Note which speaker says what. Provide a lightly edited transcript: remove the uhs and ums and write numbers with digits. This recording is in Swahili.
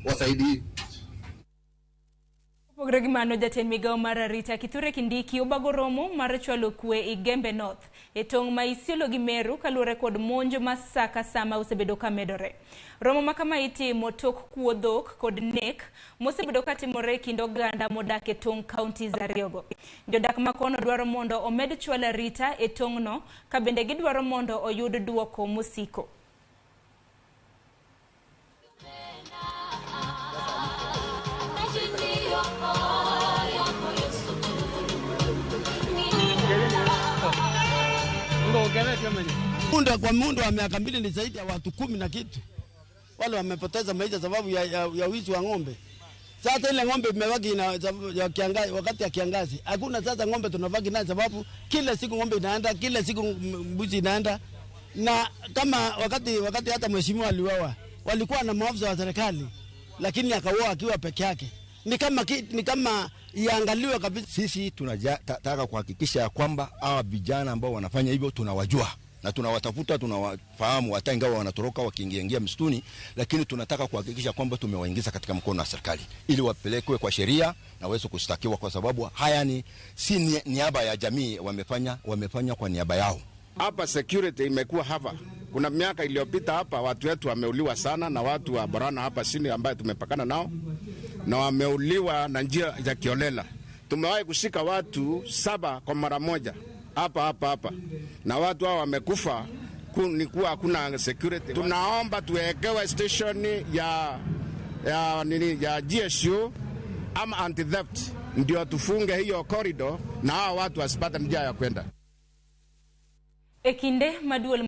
Speaker 1: wasaidii.
Speaker 2: Pogre mano jatend migao mar arita Kithure Kindiki obago romo mar chwalo kwee Igembe North e tong' ma Isiolo gi Meru kaluwore kod monjo masaka sama osebedo ka medore. Romo ma kama itimo tok kuo dhok kod nek mosebedo ka timore kind oganda modak e tong' counties ariyogo. Jodak makono dwaro mondo omed chwalo arita e tong'no ka bende gidwaro mondo oyud duoko mosiko.
Speaker 3: Munda kwa muda wa miaka 2 ni zaidi ya watu 10 na kitu. Wale wamepoteza maisha sababu ya wizi wa ng'ombe. Sasa ile ng'ombe imebaki na ya kiangazi, wakati ya kiangazi. Hakuna sasa ng'ombe tunabaki nayo sababu kila siku ng'ombe inaenda, kila siku mbuzi inaenda. Na kama wakati hata mheshimiwa aliuawa, walikuwa na maafisa wa serikali lakini akauawa akiwa peke yake. Ni kama iangaliwe kabisa.
Speaker 4: Sisi tunataka kuhakikisha kwamba hawa vijana ambao wanafanya hivyo tunawajua na tunawatafuta, tunawafahamu, hata ingawa wanatoroka wakiingia msituni, lakini tunataka kuhakikisha kwamba tumewaingiza katika mkono wa serikali ili wapelekwe kwa sheria na waweze kushtakiwa, kwa sababu haya si niaba ya jamii, wamefanya kwa niaba yao.
Speaker 5: Hapa security imekuwa hapa. Kuna miaka iliyopita hapa watu wetu wameuliwa sana na watu wa Borana hapa chini ambaye tumepakana nao, na wameuliwa na njia za kiolela. Tumewahi kushika watu 7 kwa mara moja hapa. Na watu hao wamekufa ni kuwa hakuna security. Tunaomba tuwekewe station ya GSU ama anti theft ndio tufunge hiyo corridor na hao watu wasipate njia ya kwenda.
Speaker 2: Ekinde maduol